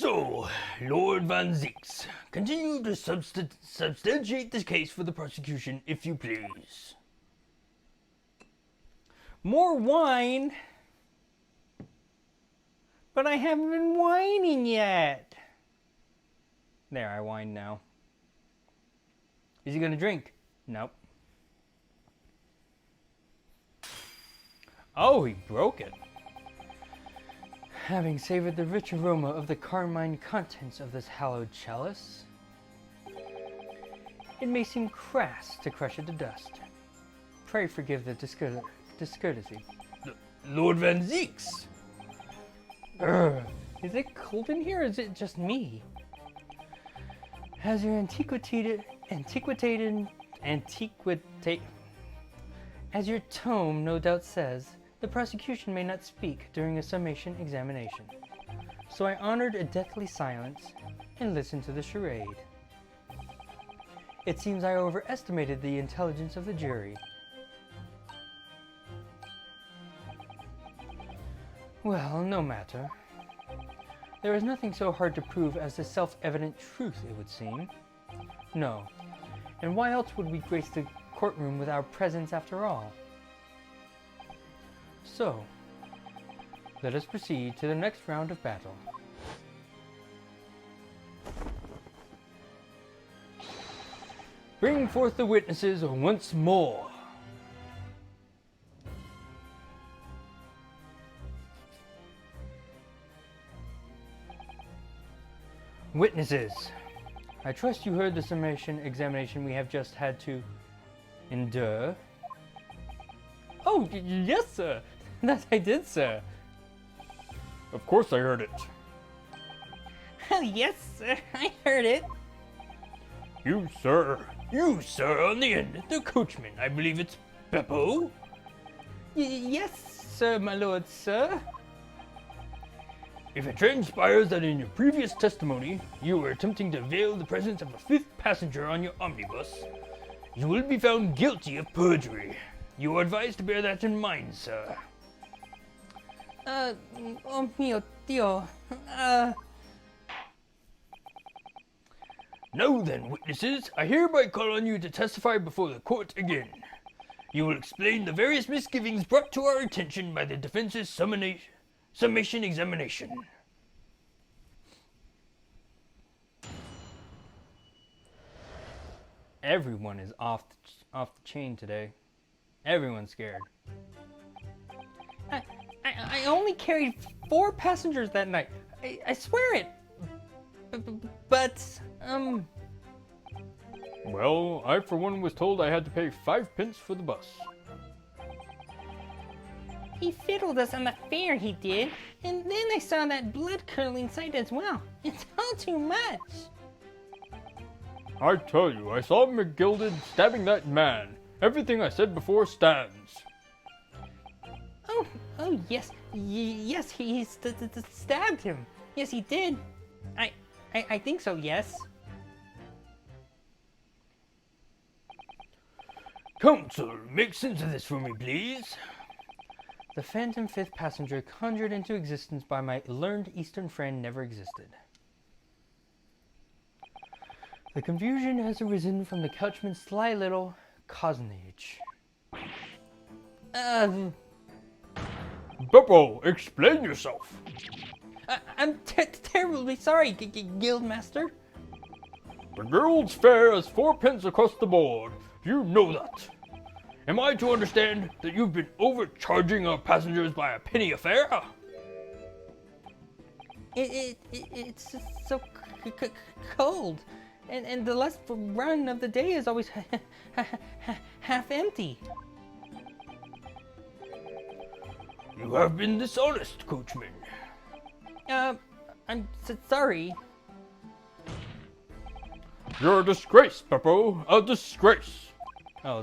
So, Lord Van Zeeks, continue to substantiate this case for the prosecution, if you please. More wine? But I haven't been whining yet. There, I whine now. Is he gonna drink? Nope. Oh, he broke it. Having savored the rich aroma of the carmine contents of this hallowed chalice, it may seem crass to crush it to dust. Pray forgive the discourtesy. Lord Van Zeeks! Is it cold in here or is it just me? As your as your tome no doubt says, the prosecution may not speak during a summation examination. So I honored a deathly silence and listened to the charade. It seems I overestimated the intelligence of the jury. Well, no matter. There is nothing so hard to prove as the self-evident truth, it would seem. No. And why else would we grace the courtroom with our presence after all? So, let us proceed to the next round of battle. Bring forth the witnesses once more. Witnesses, I trust you heard the summation examination we have just had to endure. Oh, yes, sir. That I did, sir. Of course I heard it. Oh, yes, sir. I heard it. You, sir, on the end, the coachman, I believe it's Beppo? Yes, sir, my lord, sir. If it transpires that in your previous testimony you were attempting to veil the presence of a fifth passenger on your omnibus, you will be found guilty of perjury. You are advised to bear that in mind, sir. Oh mio Dio. Now then, witnesses, I hereby call on you to testify before the court again. You will explain the various misgivings brought to our attention by the defense's summation examination. Everyone is off the chain today. Everyone's scared. I only carried 4 passengers that night. I swear it. But Well, I for one was told I had to pay 5 pence for the bus. he fiddled us on the fare, he did. And then I saw that blood-curdling sight as well. It's all too much. I tell you, I saw McGilded stabbing that man. Everything I said before stands. Oh yes, yes, he stabbed him. Yes, he did. I think so, yes. Counsel, make sense of this for me, please. The phantom fifth passenger conjured into existence by my learned Eastern friend never existed. The confusion has arisen from the coachman's sly little cozenage. Beppo, explain yourself. I'm terribly sorry, Guildmaster. The guild's fare is 4 pence across the board. You know that. Am I to understand that you've been overcharging our passengers by a penny a fare? It's just so cold, and the last run of the day is always half empty. You have been dishonest, coachman. I'm sorry. You're a disgrace, Beppo. A disgrace. Oh,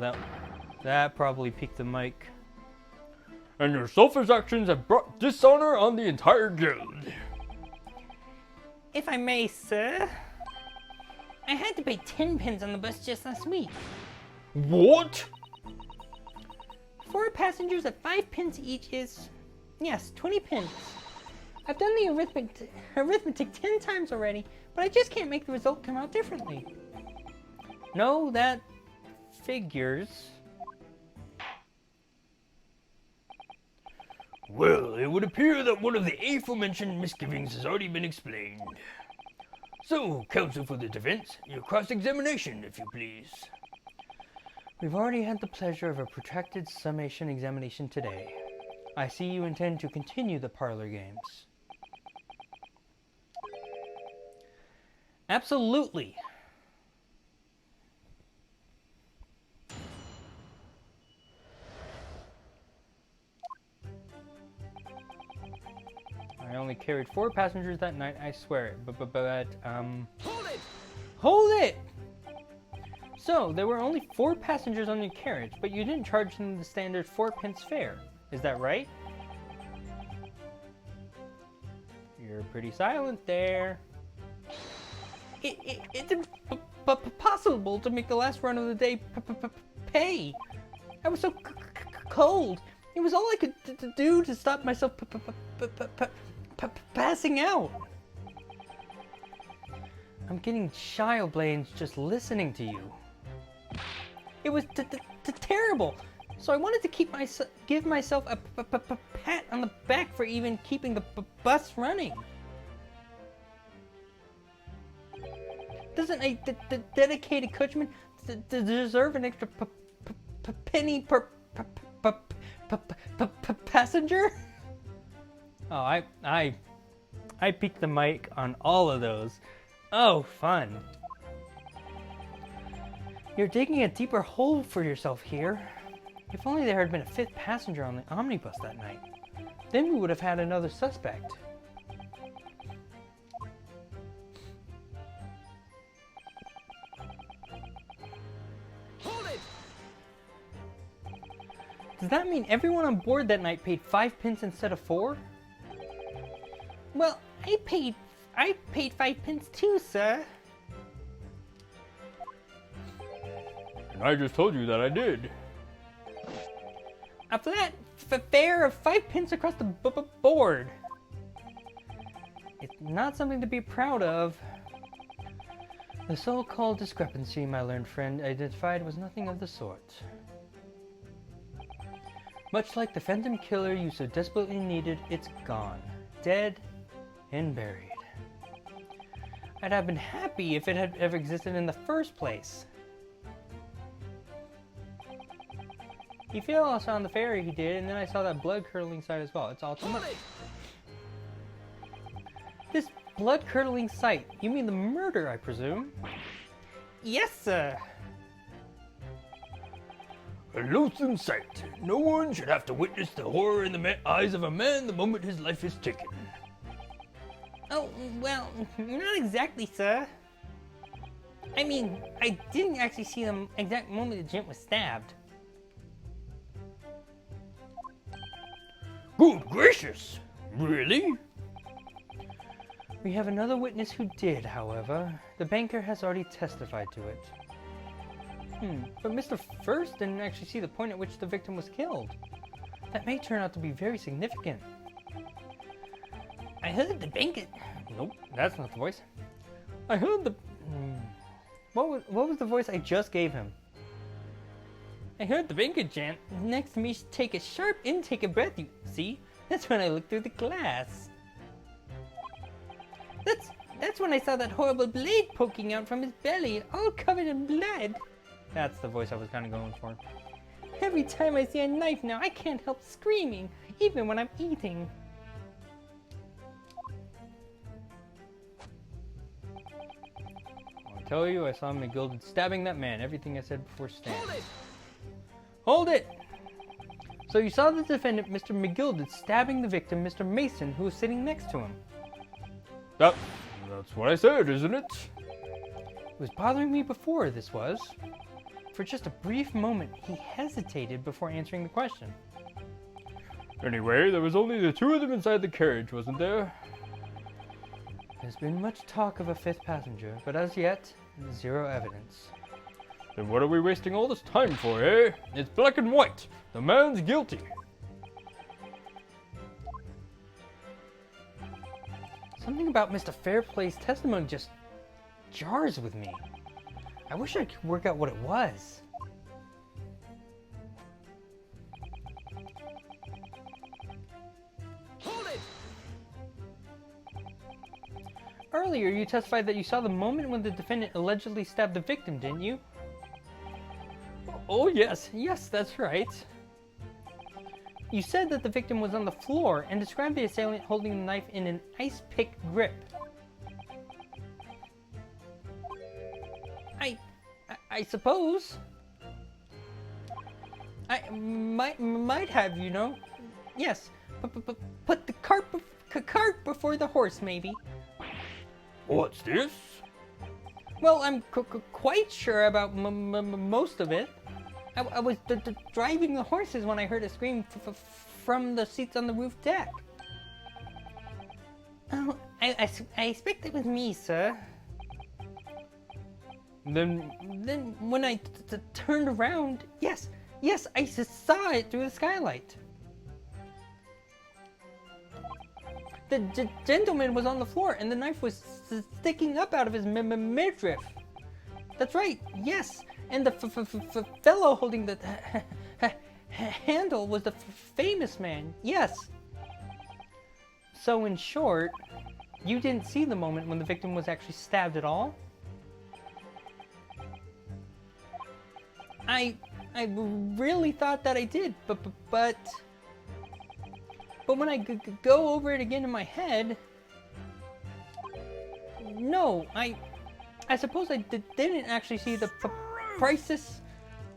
that probably piqued the mic. And your selfish actions have brought dishonor on the entire guild. If I may, sir, I had to pay 10 pence on the bus just last week. What? 4 passengers at 5 pence each is, yes, 20 pence. I've done the arithmetic 10 times already, but I just can't make the result come out differently. No, that figures. Well, it would appear that one of the aforementioned misgivings has already been explained. So, counsel for the defense, your cross-examination, if you please. We've already had the pleasure of a protracted summation examination today. I see you intend to continue the parlor games. Absolutely. I only carried 4 passengers that night, I swear it. Hold it! Hold it! So, there were only 4 passengers on your carriage, but you didn't charge them the standard 4p fare. Is that right? You're pretty silent there. It's impossible to make the last run of the day pay. I was so cold. It was all I could do to stop myself passing out. I'm getting childblains just listening to you. It was terrible. So I wanted to give myself a pat on the back for even keeping the bus running. Doesn't a dedicated coachman deserve an extra penny per passenger? Oh, I peeked the mic on all of those. Oh, fun. You're digging a deeper hole for yourself here. If only there had been a 5th passenger on the omnibus that night. Then we would have had another suspect. Hold it! Does that mean everyone on board that night paid 5p instead of 4? Well, I paid 5p too, sir. And I just told you that I did. A flat fare of 5p across the board. It's not something to be proud of. The so-called discrepancy my learned friend identified was nothing of the sort. Much like the phantom killer you so desperately needed, it's gone. Dead and buried. I'd have been happy if it had ever existed in the first place. He fell on the ferry, he did, and then I saw that blood-curdling sight as well. It's all too much. This blood-curdling sight? You mean the murder, I presume? Yes, sir. A loathsome sight. No one should have to witness the horror in the eyes of a man the moment his life is taken. Oh, well, not exactly, sir. I mean, I didn't actually see the exact moment the gent was stabbed. Good gracious! Really? We have another witness who did, however. The banker has already testified to it. But Mr. First didn't actually see the point at which the victim was killed. That may turn out to be very significant. I heard the banker... Nope, that's not the voice. I heard the... What was the voice I just gave him? I heard the banker gent next to me take a sharp intake of breath, you see? That's when I looked through the glass. That's when I saw that horrible blade poking out from his belly, all covered in blood. That's the voice I was kind of going for. Every time I see a knife now, I can't help screaming, even when I'm eating. I'll tell you, I saw McGilded stabbing that man. Everything I said before stands. Hold it! So you saw the defendant, Mr. McGilded, stabbing the victim, Mr. Mason, who was sitting next to him. That's what I said, isn't it? It was bothering me before, this was. For just a brief moment, he hesitated before answering the question. Anyway, there was only the 2 of them inside the carriage, wasn't there? There's been much talk of a 5th passenger, but as yet, 0 evidence. Then what are we wasting all this time for, eh? It's black and white. The man's guilty. Something about Mr. Fairplay's testimony just jars with me. I wish I could work out what it was. Hold it! Earlier, you testified that you saw the moment when the defendant allegedly stabbed the victim, didn't you? Oh, yes. Yes, that's right. You said that the victim was on the floor and described the assailant holding the knife in an ice-pick grip. I suppose. I might have, you know. Yes, but put the cart before the horse, maybe. What's this? Well, I'm quite sure about most of it. I was driving the horses when I heard a scream from the seats on the roof deck. Oh, I expect it was me, sir. Then when I turned around, yes, I saw it through the skylight. The gentleman was on the floor and the knife was sticking up out of his midriff. That's right, yes. And the fellow holding the handle was the famous man, yes. So in short, you didn't see the moment when the victim was actually stabbed at all? I really thought that I did, but when I go over it again in my head, no, I suppose I didn't actually see the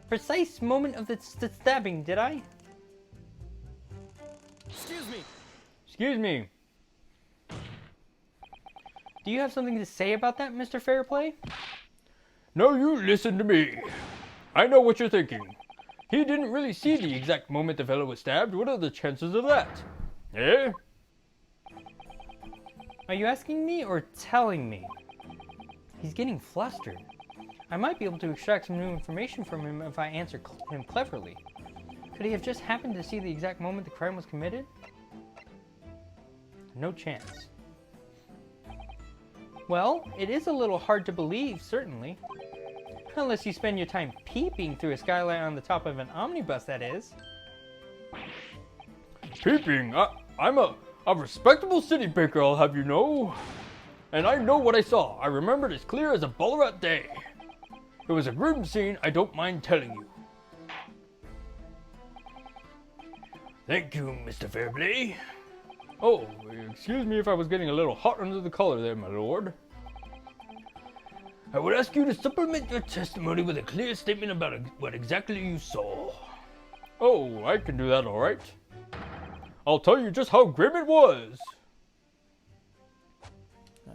precise moment of the stabbing, did I? Excuse me. Excuse me. Do you have something to say about that, Mr. Fairplay? No, you listen to me. I know what you're thinking. He didn't really see the exact moment the fellow was stabbed. What are the chances of that? Eh? Are you asking me or telling me? He's getting flustered. I might be able to extract some new information from him if I answer him cleverly. Could he have just happened to see the exact moment the crime was committed? No chance. Well, it is a little hard to believe, certainly. Unless you spend your time peeping through a skylight on the top of an omnibus, that is. Peeping? I'm a respectable city baker, I'll have you know. And I know what I saw. I remember it as clear as a Ballarat day. It was a grim scene, I don't mind telling you. Thank you, Mr. Fairplay. Oh, excuse me if I was getting a little hot under the collar there, my lord. I would ask you to supplement your testimony with a clear statement about what exactly you saw. Oh, I can do that all right. I'll tell you just how grim it was.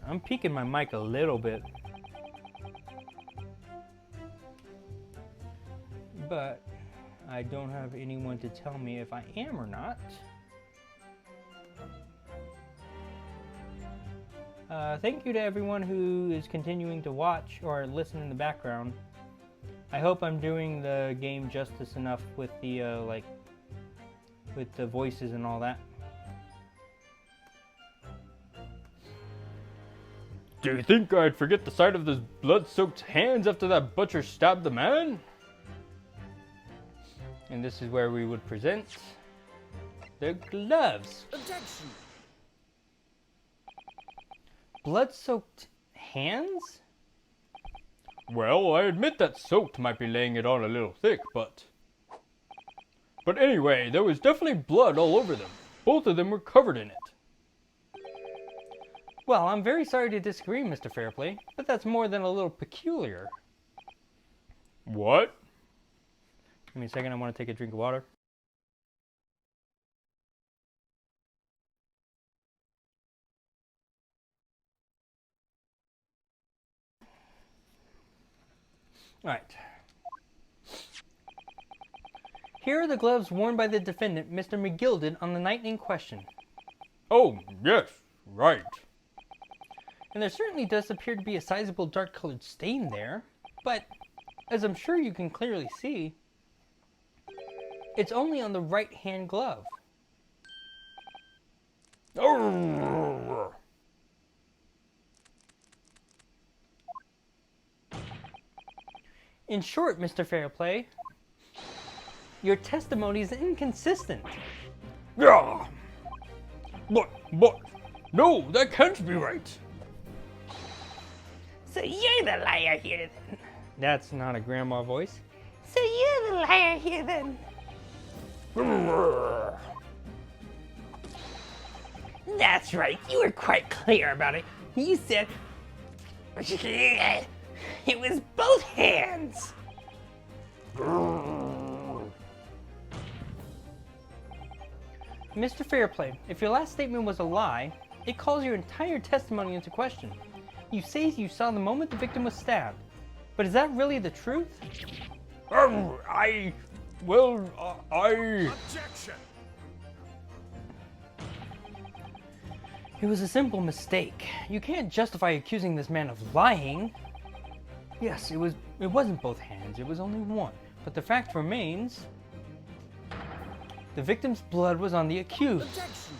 I'm peeking my mic a little bit. But I don't have anyone to tell me if I am or not. Thank you to everyone who is continuing to watch or listen in the background. I hope I'm doing the game justice enough with the with the voices and all that. Do you think I'd forget the sight of those blood-soaked hands after that butcher stabbed the man? And this is where we would present the gloves. Objection. Blood-soaked hands? Well, I admit that soaked might be laying it on a little thick, but anyway, there was definitely blood all over them. Both of them were covered in it. Well, I'm very sorry to disagree, Mr. Fairplay, but that's more than a little peculiar. What? Give me a second, I want to take a drink of water. Alright. Here are the gloves worn by the defendant, Mr. McGilded, on the night in question. Oh, yes, right. And there certainly does appear to be a sizable dark-colored stain there, but as I'm sure you can clearly see, it's only on the right-hand glove. Oh, In short, Mr. Fairplay, your testimony is inconsistent. Yeah. But, no, that can't be right. So you're the liar here then. That's not a grandma voice. So you're the liar here then. That's right, you were quite clear about it. You said it was both hands. Mr. Fairplay, if your last statement was a lie, it calls your entire testimony into question. You say you saw the moment the victim was stabbed, but is that really the truth? I... Objection! It was a simple mistake. You can't justify accusing this man of lying. Yes, it wasn't both hands, it was only one. But the fact remains, the victim's blood was on the accused. Objection!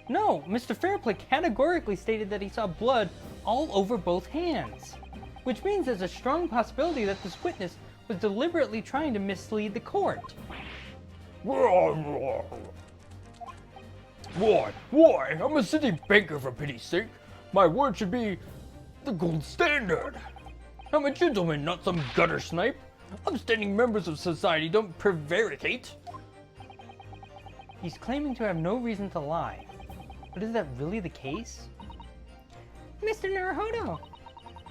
No, Mr. Fairplay categorically stated that he saw blood all over both hands. Which means there's a strong possibility that this witness was deliberately trying to mislead the court. Why? I'm a city banker, for pity's sake. My word should be the gold standard. I'm a gentleman, not some gutter snipe. Upstanding members of society don't prevaricate. He's claiming to have no reason to lie. But is that really the case? Mr. Naruhodo,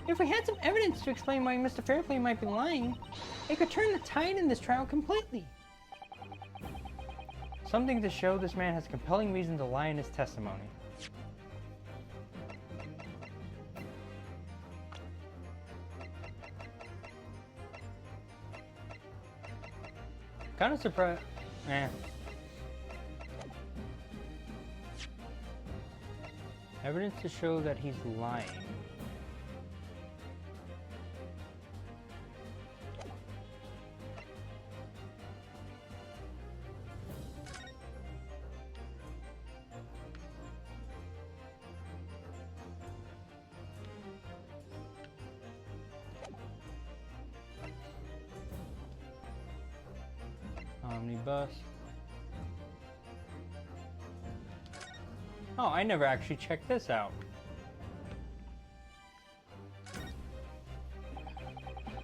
if we had some evidence to explain why Mr. Fairplay might be lying, it could turn the tide in this trial completely. Something to show this man has compelling reason to lie in his testimony. Kind of surprised. Evidence to show that he's lying. Omnibus. Oh, I never actually checked this out.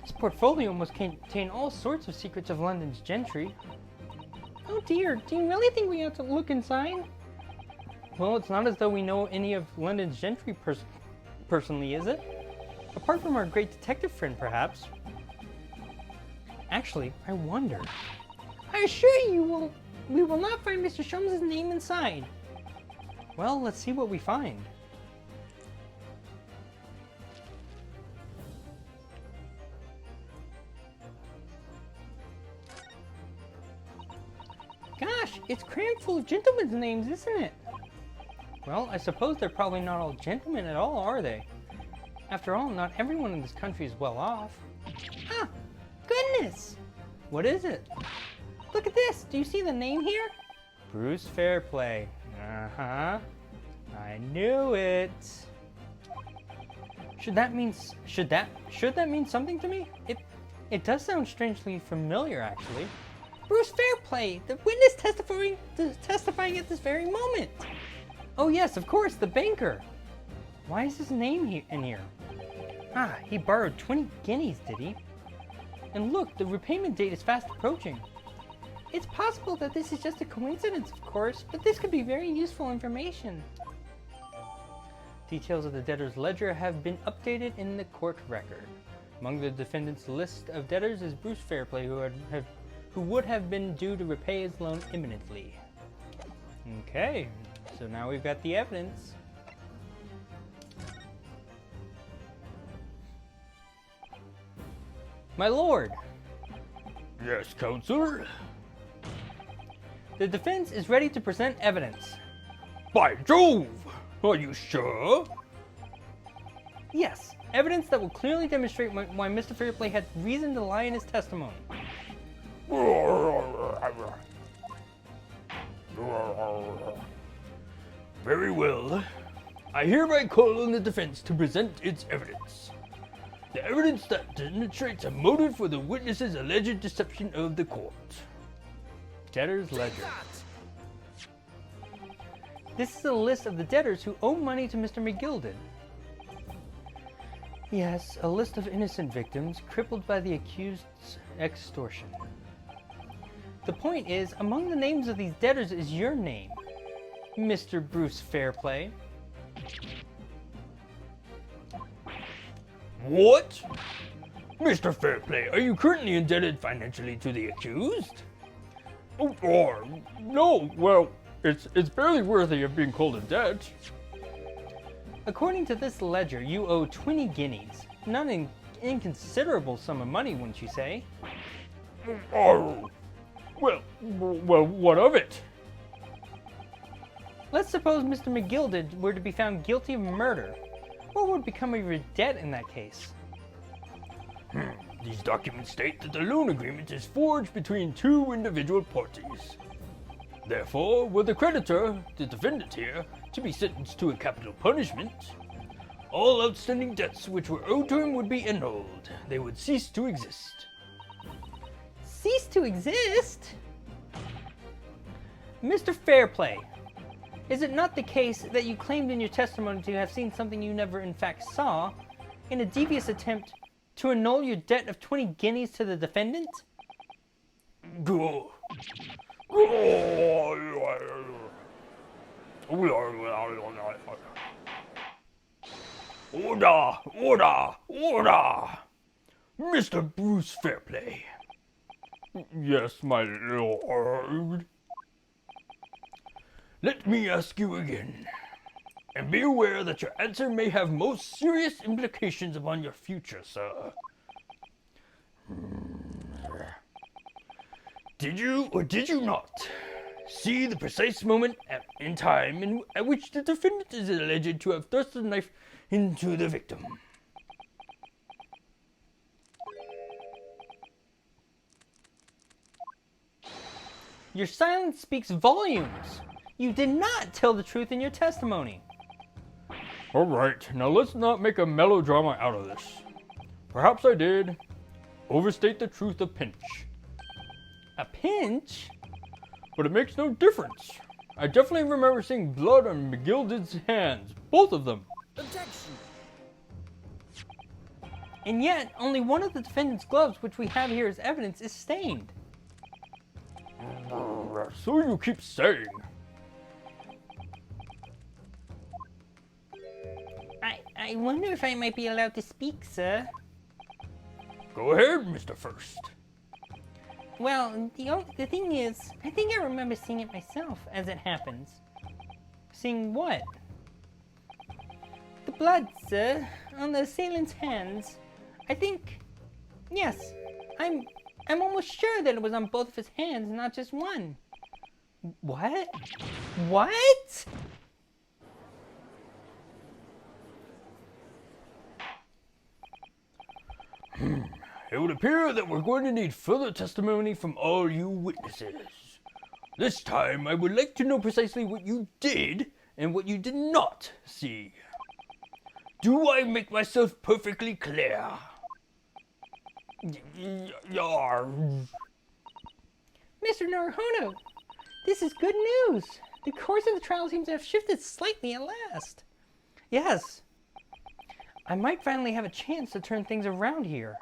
This portfolio must contain all sorts of secrets of London's gentry. Oh dear, do you really think we have to look inside? Well, it's not as though we know any of London's gentry personally, is it? Apart from our great detective friend, perhaps. Actually, I wonder. I assure you we will not find Mr. Sholmes' name inside. Well, let's see what we find. Gosh, it's crammed full of gentlemen's names, isn't it? Well, I suppose they're probably not all gentlemen at all, are they? After all, not everyone in this country is well off. Ah, goodness! What is it? Look at this! Do you see the name here? Bruce Fairplay. Uh-huh. I knew it. Should that mean something to me? It does sound strangely familiar, actually. Bruce Fairplay, the witness testifying at this very moment. Oh yes, of course, the banker. Why is his name in here? Ah, he borrowed 20 guineas, did he? And look, the repayment date is fast approaching. It's possible that this is just a coincidence, of course, but this could be very useful information. Details of the debtor's ledger have been updated in the court record. Among the defendant's list of debtors is Bruce Fairplay, who would have been due to repay his loan imminently. Okay, so now we've got the evidence. My lord! Yes, counselor? The defense is ready to present evidence. By Jove! Are you sure? Yes, evidence that will clearly demonstrate why Mr. Fairplay had reason to lie in his testimony. Very well. I hereby call on the defense to present its evidence. The evidence that demonstrates a motive for the witness's alleged deception of the court. Debtor's ledger. That. This is a list of the debtors who owe money to Mr. McGilden. Yes, a list of innocent victims crippled by the accused's extortion. The point is, among the names of these debtors is your name, Mr. Bruce Fairplay. What? Mr. Fairplay, are you currently indebted financially to the accused? Oh, or, no, well, it's barely worthy of being called a debt. According to this ledger, you owe 20 guineas. Not an inconsiderable sum of money, wouldn't you say? Oh, well, what of it? Let's suppose Mr. McGilden were to be found guilty of murder. What would become of your debt in that case? These documents state that the loan agreement is forged between two individual parties. Therefore, were the creditor, the defendant here, to be sentenced to a capital punishment, all outstanding debts which were owed to him would be annulled. They would cease to exist. Cease to exist? Mr. Fairplay, is it not the case that you claimed in your testimony to have seen something you never in fact saw, in a devious attempt to annul your debt of 20 guineas to the defendant? Go. Order! Mr. Bruce Fairplay. Yes, my lord. Let me ask you again, and be aware that your answer may have most serious implications upon your future, sir. Did you or did you not see the precise moment in time at which the defendant is alleged to have thrust a knife into the victim? Your silence speaks volumes. You did not tell the truth in your testimony. All right, now let's not make a melodrama out of this. Perhaps I did overstate the truth a pinch. A pinch? But it makes no difference. I definitely remember seeing blood on McGilden's hands, both of them. Objection. And yet, only one of the defendant's gloves, which we have here as evidence, is stained. So you keep saying. I wonder if I might be allowed to speak, sir. Go ahead, Mr. First. Well, the thing is, I think I remember seeing it myself, as it happens. Seeing what? The blood, sir, on the assailant's hands. I think, yes, I'm almost sure that it was on both of his hands, not just one. What? What? It would appear that we're going to need further testimony from all you witnesses. This time, I would like to know precisely what you did and what you did not see. Do I make myself perfectly clear? Yar. Mr. Naruhodo, this is good news. The course of the trial seems to have shifted slightly at last. Yes. I might finally have a chance to turn things around here.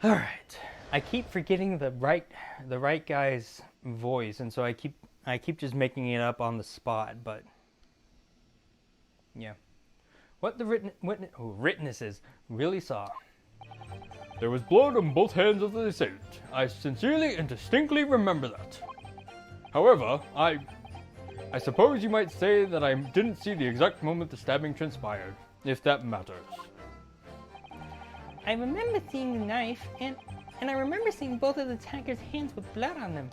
All right. I keep forgetting the right guy's voice, and so I keep just making it up on the spot. But yeah, what the witnesses really saw. There was blood on both hands of the assailant. I sincerely and distinctly remember that. However, I suppose you might say that I didn't see the exact moment the stabbing transpired, if that matters. I remember seeing the knife, and I remember seeing both of the attacker's hands with blood on them.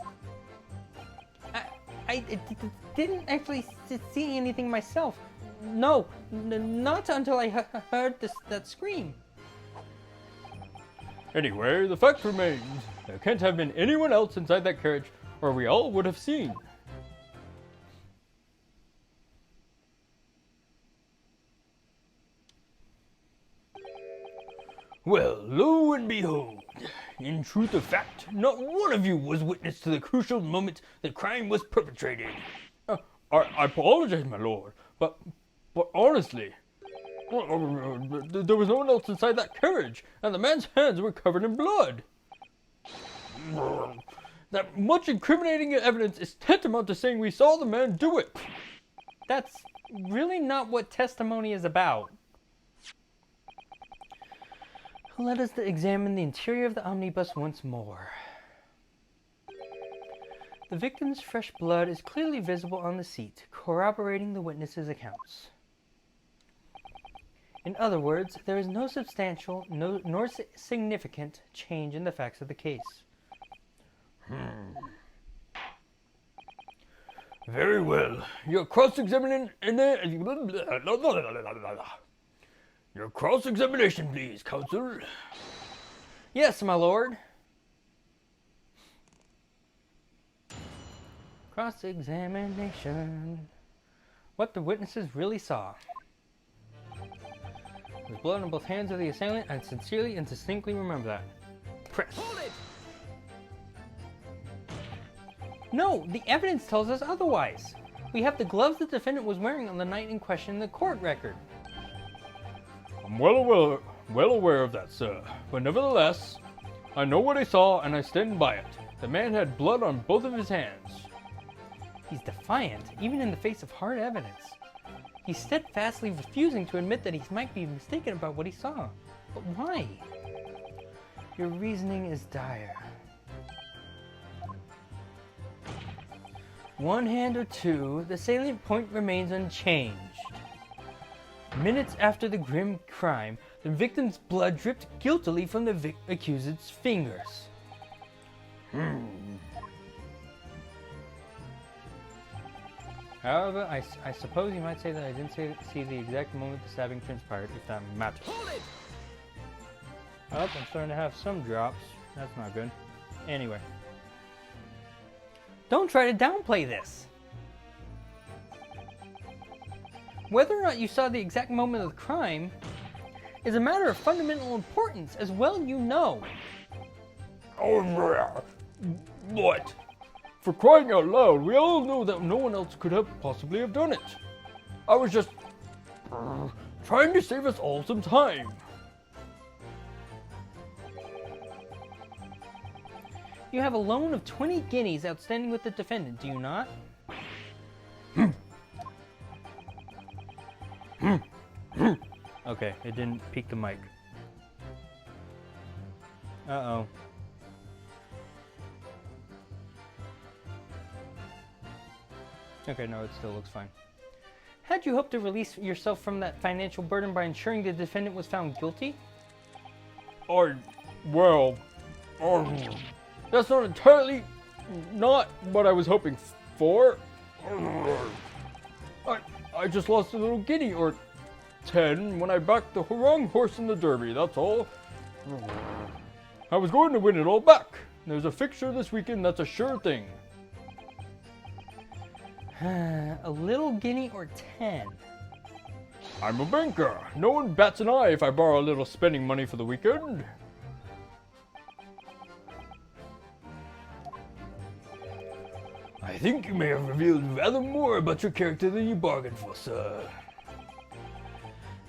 I didn't actually see anything myself. No, not until I heard that scream. Anyway, the fact remains, there can't have been anyone else inside that carriage, or we all would have seen. Well, lo and behold, in truth of fact, not one of you was witness to the crucial moment the crime was perpetrated. I apologize, my lord, but honestly, there was no one else inside that carriage, and the man's hands were covered in blood. That much incriminating evidence is tantamount to saying we saw the man do it. That's really not what testimony is about. Let us examine the interior of the omnibus once more. The victim's fresh blood is clearly visible on the seat, corroborating the witness's accounts. In other words, there is no substantial nor significant change in the facts of the case. Very well. Your cross-examining... Your cross-examination, please, counsel. Yes, my lord. Cross-examination. What the witnesses really saw. There's blood on both hands of the assailant. I sincerely and distinctly remember that. Press. Hold it! No, the evidence tells us otherwise. We have the gloves the defendant was wearing on the night in question in the court record. I'm well aware of that, sir. But nevertheless, I know what I saw and I stand by it. The man had blood on both of his hands. He's defiant, even in the face of hard evidence. He's steadfastly refusing to admit that he might be mistaken about what he saw. But why? Your reasoning is dire. One hand or two, the salient point remains unchanged. Minutes after the grim crime, the victim's blood dripped guiltily from the accused's fingers. However, I suppose you might say that I didn't see the exact moment the stabbing transpired, if that matters. Hold it! Oh, I'm starting to have some drops. That's not good. Anyway. Don't try to downplay this. Whether or not you saw the exact moment of the crime is a matter of fundamental importance, as well you know. What? For crying out loud, we all know that no one else could have possibly have done it. I was just trying to save us all some time. You have a loan of 20 guineas outstanding with the defendant, do you not? Okay, it didn't peak the mic. Uh-oh. Okay, no, it still looks fine. Had you hoped to release yourself from that financial burden by ensuring the defendant was found guilty? That's not entirely not what I was hoping for. I just lost a little guinea or 10 when I backed the wrong horse in the Derby, that's all. I was going to win it all back. There's a fixture this weekend that's a sure thing. A little guinea or 10? I'm a banker. No one bats an eye if I borrow a little spending money for the weekend. I think you may have revealed rather more about your character than you bargained for, sir.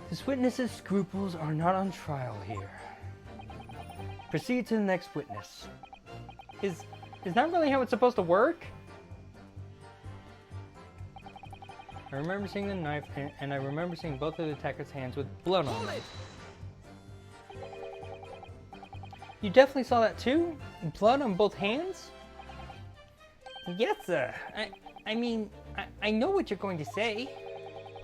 This witness's scruples are not on trial here. Proceed to the next witness. Is that really how it's supposed to work? I remember seeing the knife, and I remember seeing both of the attacker's hands with blood on them. You definitely saw that too? Blood on both hands? Yes, sir. I mean, I know what you're going to say.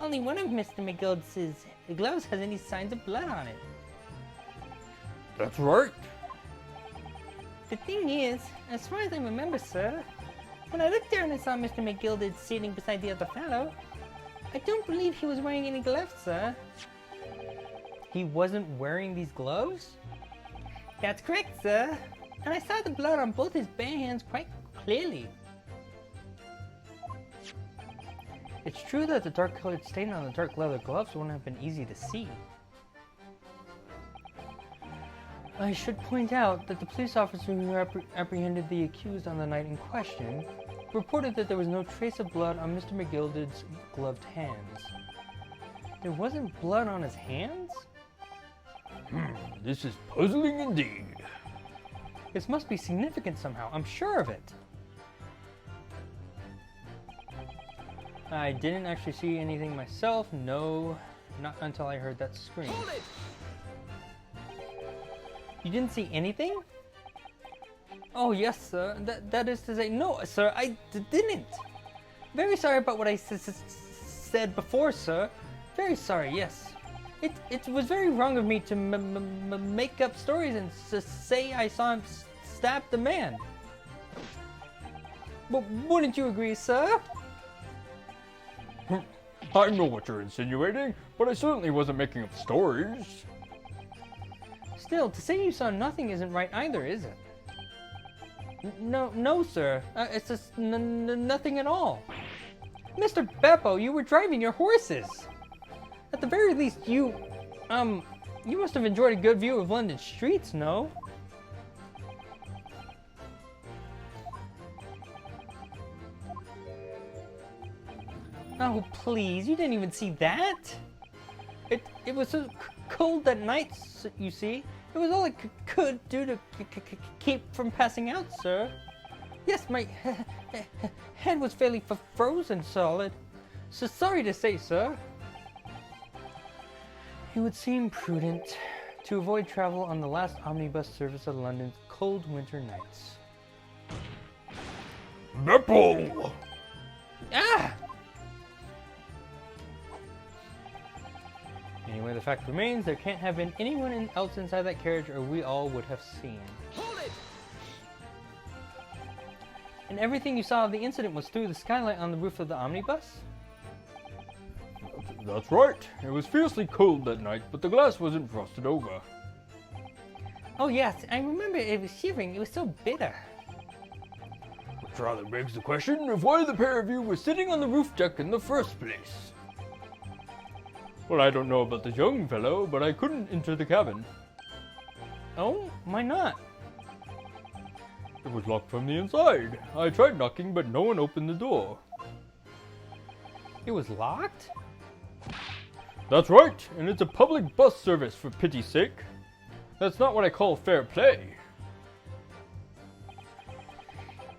Only one of Mr. McGillis' gloves has any signs of blood on it. That's right. The thing is, as far as I remember, sir, when I looked there and I saw Mr. McGillis sitting beside the other fellow, I don't believe he was wearing any gloves, sir. He wasn't wearing these gloves? That's correct, sir. And I saw the blood on both his bare hands quite clearly. It's true that the dark-colored stain on the dark leather gloves wouldn't have been easy to see. I should point out that the police officer who apprehended the accused on the night in question reported that there was no trace of blood on Mr. McGilded's gloved hands. There wasn't blood on his hands? This is puzzling indeed. This must be significant somehow, I'm sure of it. I didn't actually see anything myself, no, not until I heard that scream. Hold it! You didn't see anything? Oh yes, sir. That is to say, no, sir, I didn't. Very sorry about what I said before, sir. Very sorry, yes. It was very wrong of me to make up stories and say I saw him stab the man. But wouldn't you agree, sir? I know what you're insinuating, but I certainly wasn't making up stories. Still, to say you saw nothing isn't right either, is it? No, sir. It's just nothing at all. Mr. Beppo, you were driving your horses. At the very least, you must have enjoyed a good view of London streets, no? Oh, please, you didn't even see that? It was so cold that night, you see. It was all I could do to keep from passing out, sir. Yes, my head was fairly frozen solid. So sorry to say, sir. It would seem prudent to avoid travel on the last omnibus service of London's cold winter nights. Beppo! Ah! Anyway, the fact remains there can't have been anyone else inside that carriage or we all would have seen. Hold it! And everything you saw of the incident was through the skylight on the roof of the omnibus? That's right. It was fiercely cold that night, but the glass wasn't frosted over. Oh yes, I remember it was shivering. It was so bitter. Which rather begs the question of why the pair of you were sitting on the roof deck in the first place. Well, I don't know about this young fellow, but I couldn't enter the cabin. Oh, why not? It was locked from the inside. I tried knocking, but no one opened the door. It was locked? That's right, and it's a public bus service, for pity's sake. That's not what I call fair play.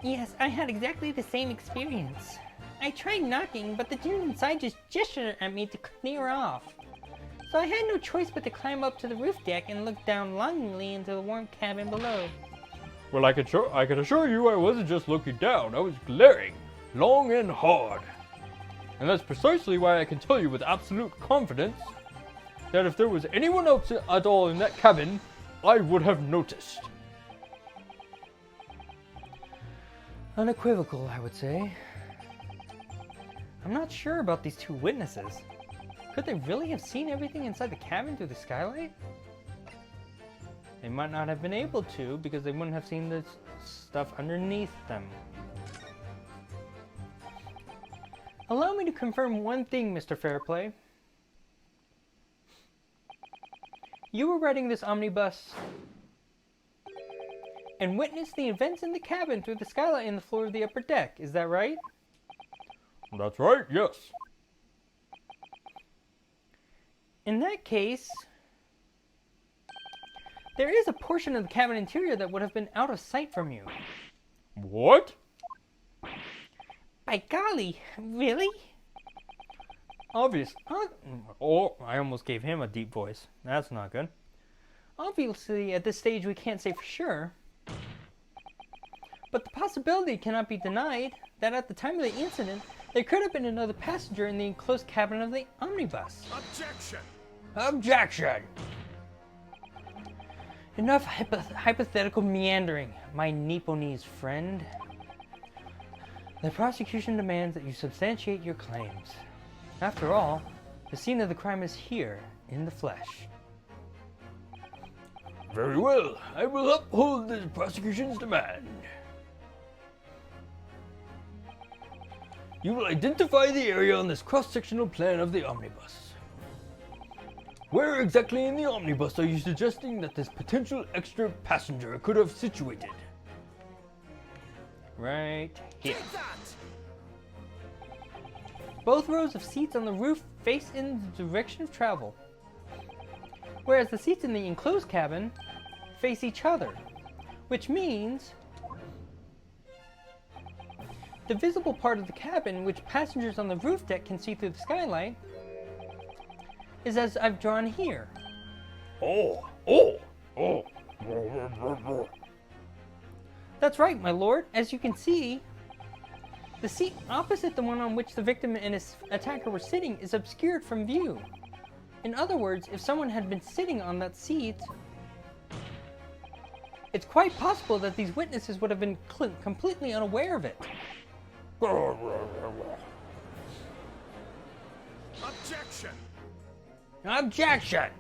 Yes, I had exactly the same experience. I tried knocking, but the dude inside just gestured at me to clear off. So I had no choice but to climb up to the roof deck and look down longingly into the warm cabin below. Well, I can assure you I wasn't just looking down, I was glaring, long and hard. And that's precisely why I can tell you with absolute confidence that if there was anyone else at all in that cabin, I would have noticed. Unequivocal, I would say. I'm not sure about these two witnesses. Could they really have seen everything inside the cabin through the skylight? They might not have been able to because they wouldn't have seen the stuff underneath them. Allow me to confirm one thing, Mr. Fairplay. You were riding this omnibus and witnessed the events in the cabin through the skylight in the floor of the upper deck, is that right? That's right, yes. In that case, there is a portion of the cabin interior that would have been out of sight from you. What? By golly, really? Obvious. Oh, I almost gave him a deep voice. That's not good. Obviously, at this stage, we can't say for sure. But the possibility cannot be denied that at the time of the incident, there could have been another passenger in the enclosed cabin of the omnibus. Objection! Objection! Enough hypothetical meandering, my Nipponese friend. The prosecution demands that you substantiate your claims. After all, the scene of the crime is here, in the flesh. Very well, I will uphold the prosecution's demand. You will identify the area on this cross-sectional plan of the omnibus. Where exactly in the omnibus are you suggesting that this potential extra passenger could have situated? Right here. Take that! Both rows of seats on the roof face in the direction of travel, whereas the seats in the enclosed cabin face each other, which means the visible part of the cabin, which passengers on the roof deck can see through the skylight, is as I've drawn here. Oh. That's right, my lord. As you can see, the seat opposite the one on which the victim and his attacker were sitting is obscured from view. In other words, if someone had been sitting on that seat, it's quite possible that these witnesses would have been completely unaware of it. Objection! Objection!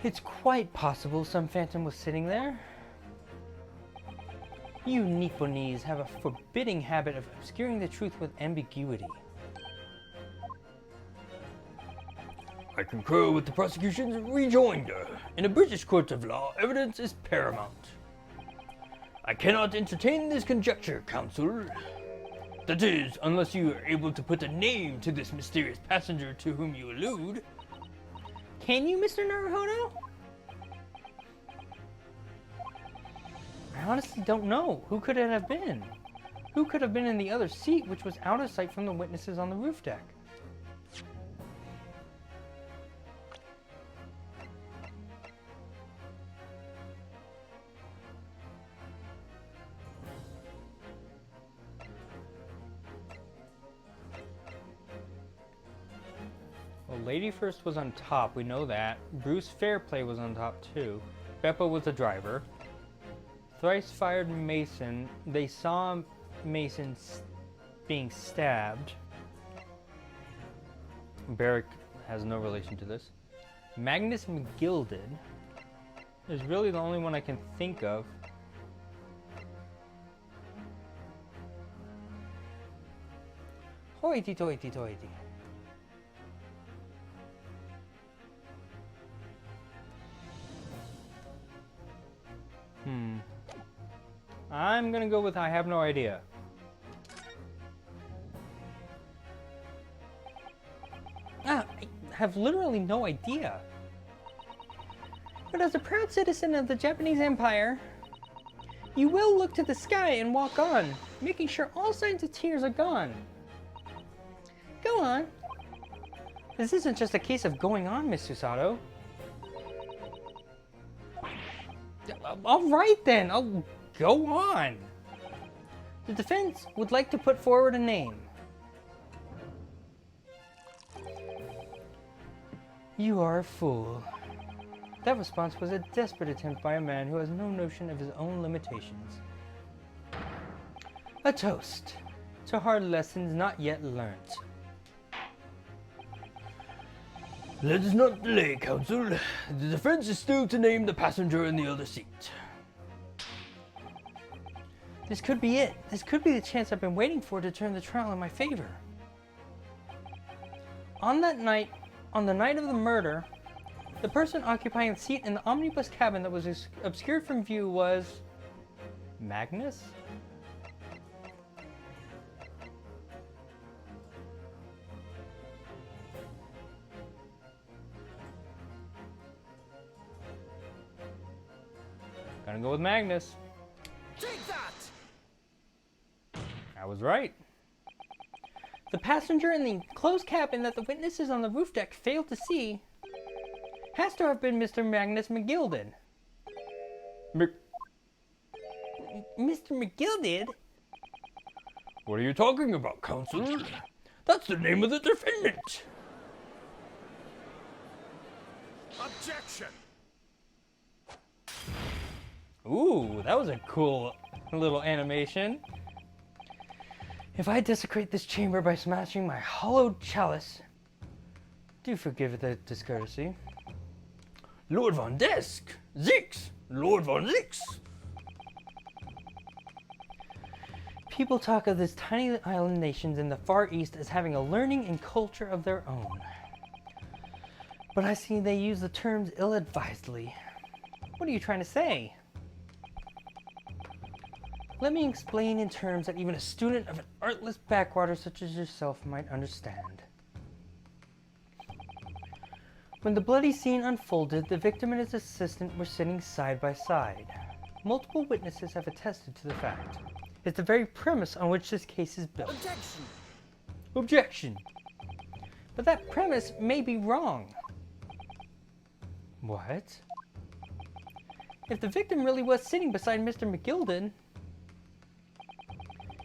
It's quite possible some phantom was sitting there. You Nipponese have a forbidding habit of obscuring the truth with ambiguity. I concur with the prosecution's rejoinder. In a British court of law, evidence is paramount. I cannot entertain this conjecture, counsel. That is, unless you are able to put a name to this mysterious passenger to whom you allude. Can you, Mr. Naruhodo? I honestly don't know. Who could it have been? Who could have been in the other seat, which was out of sight from the witnesses on the roof deck? Well, Lady First was on top, we know that. Bruce Fairplay was on top too. Beppo was the driver. Thrice fired Mason. They saw Mason being stabbed. Barrick has no relation to this. Magnus McGilded is really the only one I can think of. Hoity toity toity. I'm gonna go with I have no idea. I have literally no idea. But as a proud citizen of the Japanese Empire, you will look to the sky and walk on, making sure all signs of tears are gone. Go on. This isn't just a case of going on, Miss Susato. All right then, I'll go on. The defense would like to put forward a name. You are a fool. That response was a desperate attempt by a man who has no notion of his own limitations. A toast to hard lessons not yet learnt. Let us not delay, counsel. The defense is still to name the passenger in the other seat. This could be it. This could be the chance I've been waiting for to turn the trial in my favor. On the night of the murder, the person occupying the seat in the omnibus cabin that was obscured from view was Magnus? Gonna go with Magnus. Take that! I was right. The passenger in the closed cabin that the witnesses on the roof deck failed to see has to have been Mr. Magnus McGilded. Mr. McGilded? What are you talking about, counsel? That's the name of the defendant. Objection! Ooh, that was a cool little animation. If I desecrate this chamber by smashing my hollowed chalice, do forgive the discourtesy. Lord Von Desk! Zix! Lord Von Zix! People talk of these tiny island nations in the Far East as having a learning and culture of their own. But I see they use the terms ill-advisedly. What are you trying to say? Let me explain in terms that even a student of an artless backwater such as yourself might understand. When the bloody scene unfolded, the victim and his assistant were sitting side by side. Multiple witnesses have attested to the fact. It's the very premise on which this case is built. Objection! Objection! But that premise may be wrong. What? If the victim really was sitting beside Mr. McGilden,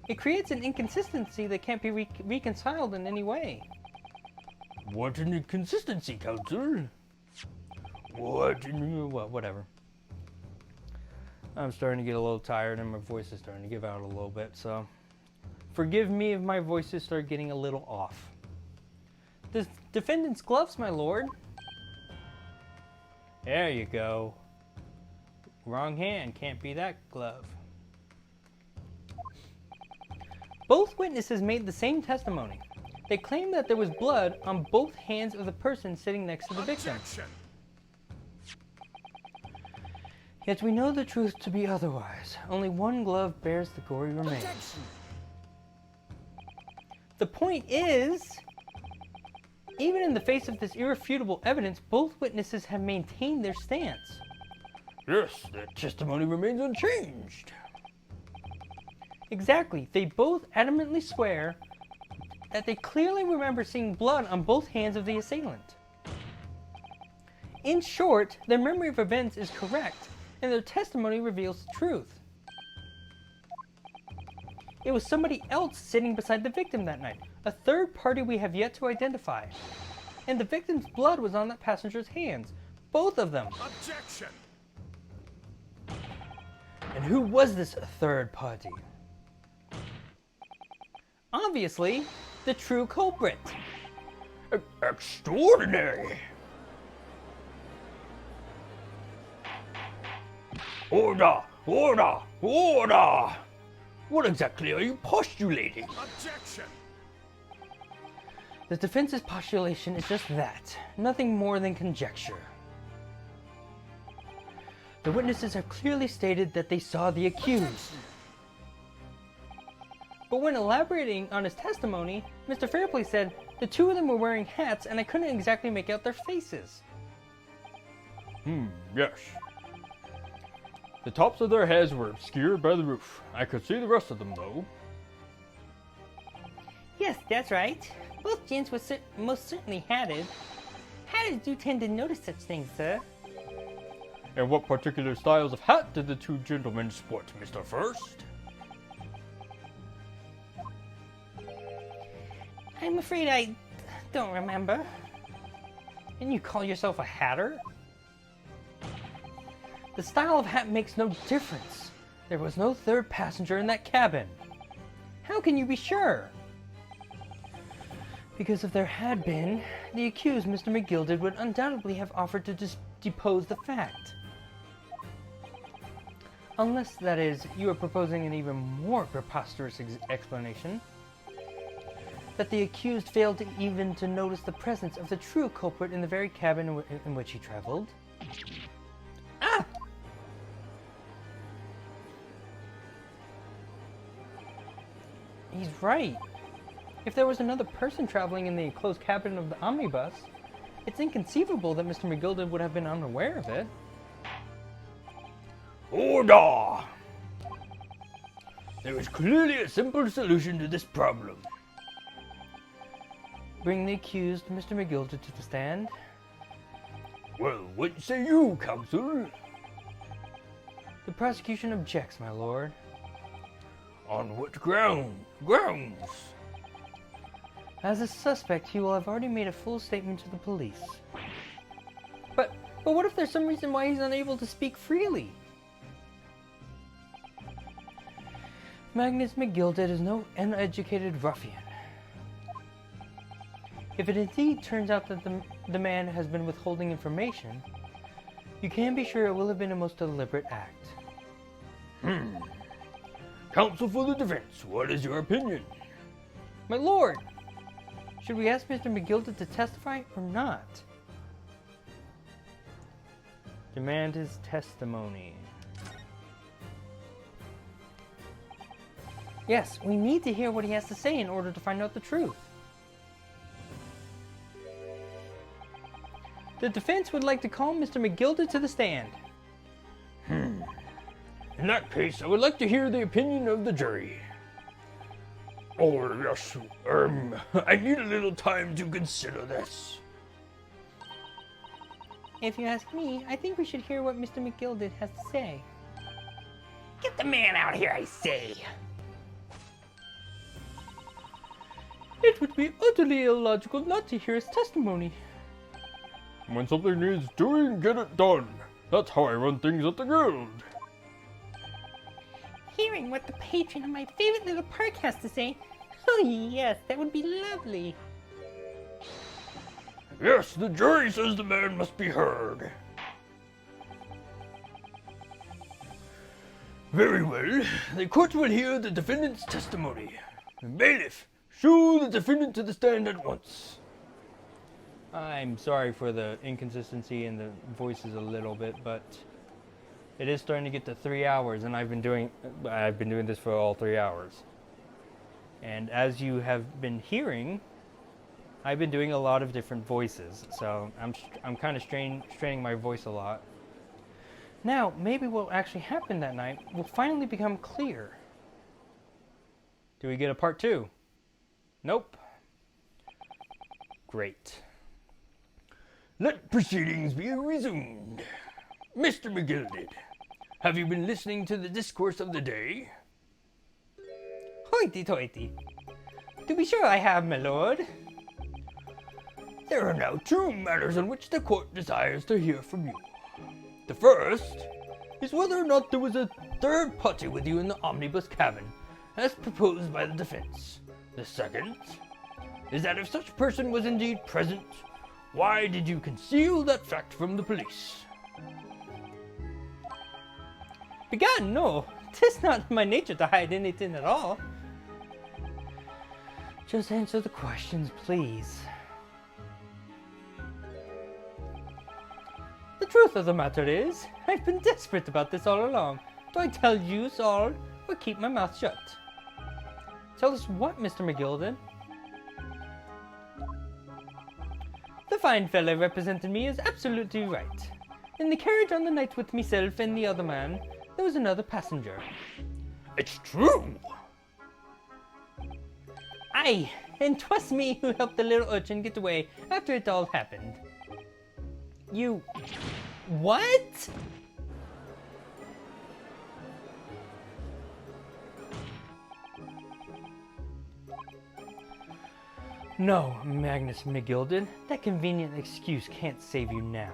it creates an inconsistency that can't be reconciled in any way. What an inconsistency, Counsel. Whatever. I'm starting to get a little tired and my voice is starting to give out a little bit, so forgive me if my voices start getting a little off. The defendant's gloves, my lord. There you go. Wrong hand, can't be that glove. Both witnesses made the same testimony. They claimed that there was blood on both hands of the person sitting next to the victim. Objection! Yet we know the truth to be otherwise. Only one glove bears the gory remains. Objection! The point is, even in the face of this irrefutable evidence, both witnesses have maintained their stance. Yes, their testimony remains unchanged. Exactly. They both adamantly swear that they clearly remember seeing blood on both hands of the assailant. In short, their memory of events is correct, and their testimony reveals the truth. It was somebody else sitting beside the victim that night, a third party we have yet to identify. And the victim's blood was on that passenger's hands, both of them. Objection! And who was this third party? Obviously, the true culprit. Extraordinary! Order! Order! Order! What exactly are you postulating? Objection! The defense's postulation is just that, nothing more than conjecture. The witnesses have clearly stated that they saw the accused. But when elaborating on his testimony, Mr. Fairplay said the two of them were wearing hats and I couldn't exactly make out their faces. Yes. The tops of their heads were obscured by the roof. I could see the rest of them, though. Yes, that's right. Both gents were most certainly hatted. Hatted do tend to notice such things, sir. And what particular styles of hat did the two gentlemen sport, Mr. First? I'm afraid I don't remember. And you call yourself a hatter? The style of hat makes no difference. There was no third passenger in that cabin. How can you be sure? Because if there had been, the accused, Mr. McGilden, would undoubtedly have offered to depose the fact. Unless, that is, you are proposing an even more preposterous explanation. That the accused failed even to notice the presence of the true culprit in the very cabin in which he traveled. Ah! He's right. If there was another person traveling in the enclosed cabin of the omnibus, it's inconceivable that Mr. McGilden would have been unaware of it. Order! There is clearly a simple solution to this problem. Bring the accused, Mr. McGilden, to the stand. Well, what say you, counsel? The prosecution objects, my lord. On what grounds? As a suspect, he will have already made a full statement to the police. But what if there's some reason why he's unable to speak freely? Magnus McGilden is no uneducated ruffian. If it indeed turns out that the man has been withholding information, you can be sure it will have been a most deliberate act. Counsel for the defense, what is your opinion? My lord! Should we ask Mr. McGilden to testify or not? Demand his testimony. Yes, we need to hear what he has to say in order to find out the truth. The defense would like to call Mr. McGilda to the stand. In that case, I would like to hear the opinion of the jury. Oh, yes, I need a little time to consider this. If you ask me, I think we should hear what Mr. McGilda has to say. Get the man out here, I say! It would be utterly illogical not to hear his testimony. When something needs doing, get it done. That's how I run things at the guild. Hearing what the patron of my favorite little park has to say, oh yes, that would be lovely. Yes, the jury says the man must be heard. Very well. The court will hear the defendant's testimony. Bailiff, show the defendant to the stand at once. I'm sorry for the inconsistency in the voices a little bit, but it is starting to get to 3 hours, and I've been doing this for all 3 hours. And as you have been hearing, I've been doing a lot of different voices, so I'm kind of straining my voice a lot. Now, maybe what will actually happen that night will finally become clear. Do we get a part 2? Nope. Great. Let proceedings be resumed. Mr. McGilded, have you been listening to the discourse of the day? Hoity-toity. To be sure I have, my lord. There are now 2 matters on which the court desires to hear from you. The first is whether or not there was a third party with you in the omnibus cabin, as proposed by the defense. The second is that if such person was indeed present, why did you conceal that fact from the police? Begad, no. 'Tis not my nature to hide anything at all. Just answer the questions, please. The truth of the matter is, I've been desperate about this all along. Do I tell you all, or keep my mouth shut? Tell us what, Mr. McGilden? The fine fella representing me is absolutely right. In the carriage on the night with myself and the other man, there was another passenger. It's true! Aye, and 'twas me who helped the little urchin get away after it all happened. You... What? No, Magnus McGilden. That convenient excuse can't save you now.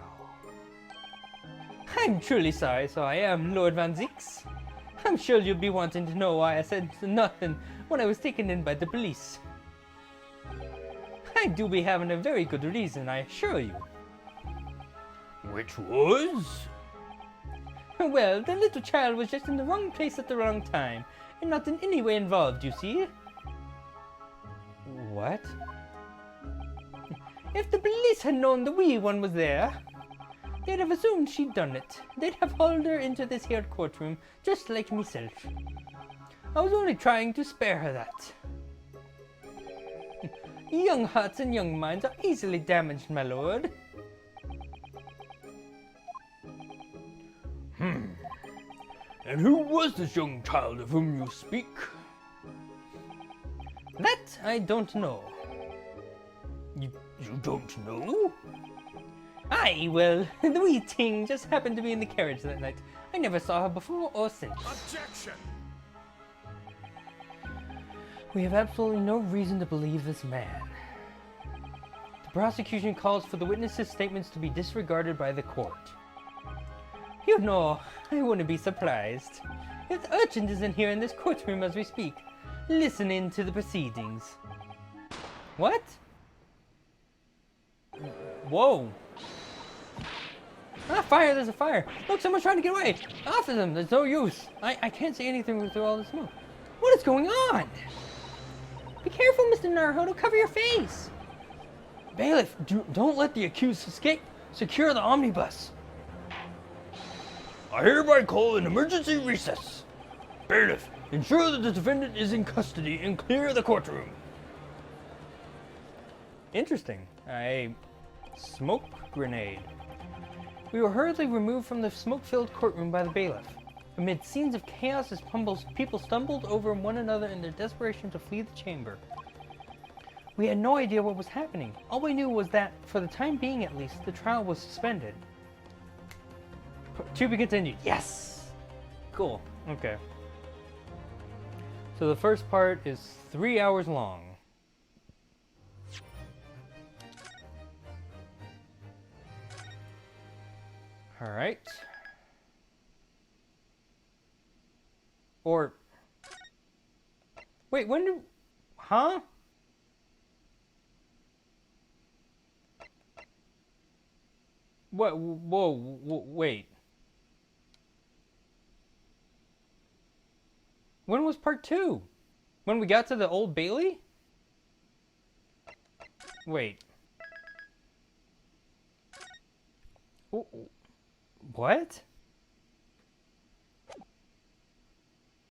I'm truly sorry, so I am, Lord Van Zix. I'm sure you'll be wanting to know why I said nothing when I was taken in by the police. I do be having a very good reason, I assure you. Which was? Well, the little child was just in the wrong place at the wrong time, and not in any way involved, you see. What? If the police had known the wee one was there, they'd have assumed she'd done it. They'd have hauled her into this here courtroom, just like myself. I was only trying to spare her that. Young hearts and young minds are easily damaged, my lord. And who was this young child of whom you speak? That I don't know. You don't know? Aye, well, the wee thing just happened to be in the carriage that night. I never saw her before or since. Objection! We have absolutely no reason to believe this man. The prosecution calls for the witnesses' statements to be disregarded by the court. You know, I wouldn't be surprised if the urchin isn't here in this courtroom as we speak, listening to the proceedings. What? Whoa. Ah, fire, there's a fire. Look, someone's trying to get away. Off of them, there's no use. I can't see anything through all the smoke. What is going on? Be careful, Mr. Naruhodo, cover your face. Bailiff, don't let the accused escape. Secure the omnibus. I hereby call an emergency recess. Bailiff, ensure that the defendant is in custody and clear the courtroom. Interesting. A smoke grenade. We were hurriedly removed from the smoke-filled courtroom by the bailiff. Amid scenes of chaos as people stumbled over one another in their desperation to flee the chamber. We had no idea what was happening. All we knew was that, for the time being at least, the trial was suspended. To be continued. Yes! Cool. Okay. So the first part is 3 hours long. Alright. Or... Wait, when did... Huh? What? Whoa, wait. When was part 2? When we got to the Old Bailey? Wait. What?